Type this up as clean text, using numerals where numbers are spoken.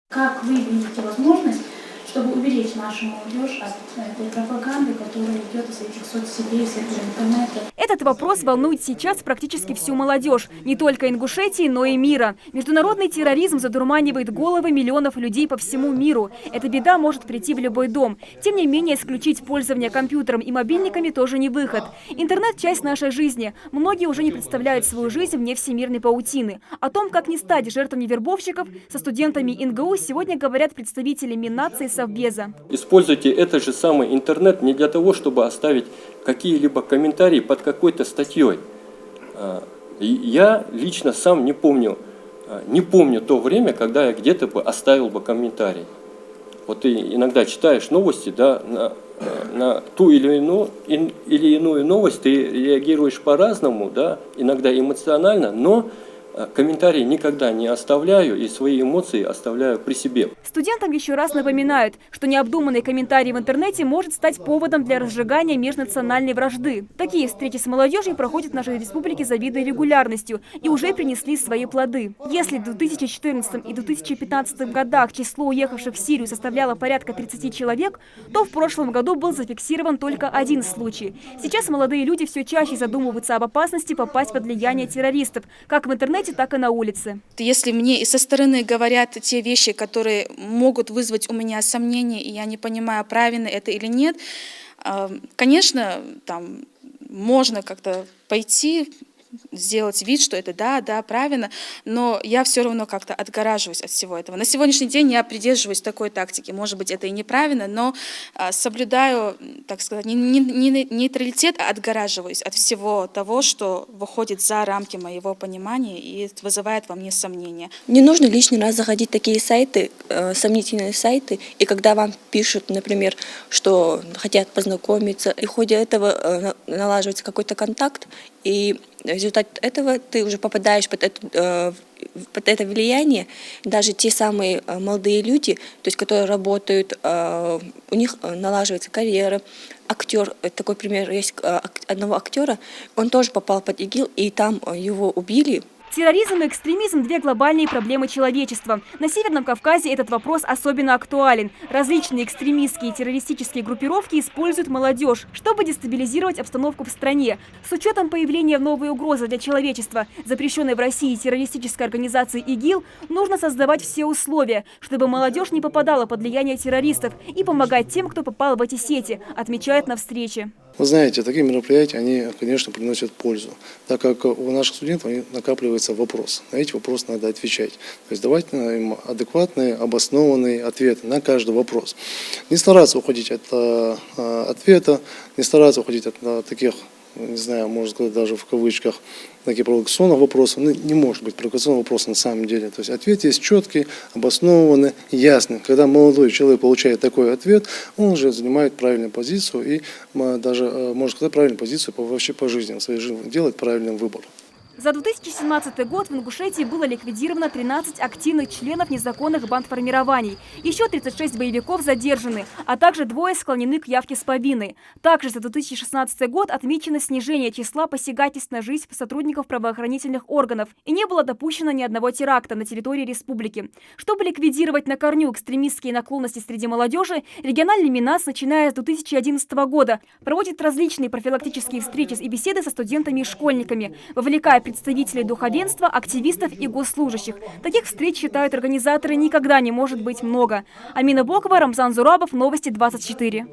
Как вы видите возможность, чтобы уберечь нашу молодежь от этой пропаганды, которая идет из этих соцсетей, из этого интернета? Этот вопрос волнует сейчас практически всю молодежь. Не только Ингушетии, но и мира. Международный терроризм задурманивает головы миллионов людей по всему миру. Эта беда может прийти в любой дом. Тем не менее, исключить пользование компьютером и мобильниками тоже не выход. Интернет – часть нашей жизни. Многие уже не представляют свою жизнь вне всемирной паутины. О том, как не стать жертвами вербовщиков, со студентами ИНГУ сегодня говорят представители Миннации и Совбеза. Используйте этот же самый интернет не для того, чтобы оставить какие-либо комментарии под какой-то статьей. Я лично сам не помню то время, когда я где-то бы оставил бы комментарий. Вот ты иногда читаешь новости, да, на ту или иную новость ты реагируешь по-разному, да, иногда эмоционально, но комментарии никогда не оставляю и свои эмоции оставляю при себе. Студентам еще раз напоминают, что необдуманный комментарий в интернете может стать поводом для разжигания межнациональной вражды. Такие встречи с молодежью проходят в нашей республике с завидной регулярностью и уже принесли свои плоды. Если в 2014 и 2015 годах число уехавших в Сирию составляло порядка 30 человек, то в прошлом году был зафиксирован только один случай. Сейчас молодые люди все чаще задумываются об опасности попасть под влияние террористов, как в интернете, так и на улице. Если мне и со стороны говорят те вещи, которые могут вызвать у меня сомнения, и я не понимаю, правильно это или нет, конечно, там можно как-то пойти, сделать вид, что это да, правильно, но я все равно как-то отгораживаюсь от всего этого. На сегодняшний день я придерживаюсь такой тактики. Может быть, это и неправильно, но соблюдаю, так сказать, не нейтралитет, а отгораживаюсь от всего того, что выходит за рамки моего понимания и вызывает во мне сомнения. Не нужно лишний раз заходить в такие сайты, сомнительные сайты, и когда вам пишут, например, что хотят познакомиться, и в ходе этого налаживается какой-то контакт, и в результате этого ты уже попадаешь под это влияние. Даже те самые молодые люди, то есть, которые работают, у них налаживается карьера. Актер, такой пример есть одного актера, он тоже попал под ИГИЛ, и там его убили. Терроризм и экстремизм – две глобальные проблемы человечества. На Северном Кавказе этот вопрос особенно актуален. Различные экстремистские и террористические группировки используют молодежь, чтобы дестабилизировать обстановку в стране. С учетом появления новой угрозы для человечества, запрещенной в России террористической организации ИГИЛ, нужно создавать все условия, чтобы молодежь не попадала под влияние террористов и помогать тем, кто попал в эти сети, отмечают на встрече. Вы знаете, такие мероприятия, они, конечно, приносят пользу, так как у наших студентов накапливается вопрос. На эти вопросы надо отвечать. То есть давать им адекватные, обоснованные ответы на каждый вопрос. Не стараться уходить от ответа, не стараться уходить от таких, не знаю, можно сказать, даже в кавычках, такие провокационные вопросы. Не может быть провокационного вопроса на самом деле. То есть ответ есть четкий, обоснованный, ясный. Когда молодой человек получает такой ответ, он уже занимает правильную позицию и даже, можно сказать, правильную позицию вообще по жизни, в своей жизни, делать правильный выбор. За 2017 год в Ингушетии было ликвидировано 13 активных членов незаконных бандформирований. Еще 36 боевиков задержаны, а также 2 склонены к явке с повинной. Также за 2016 год отмечено снижение числа посягательств на жизнь сотрудников правоохранительных органов. И не было допущено ни одного теракта на территории республики. Чтобы ликвидировать на корню экстремистские наклонности среди молодежи, региональный Миннац, начиная с 2011 года, проводит различные профилактические встречи и беседы со студентами и школьниками, вовлекая представителей духовенства, активистов и госслужащих. Таких встреч, считают организаторы, никогда не может быть много. Амина Бокова, Рамзан Зурабов, Новости 24.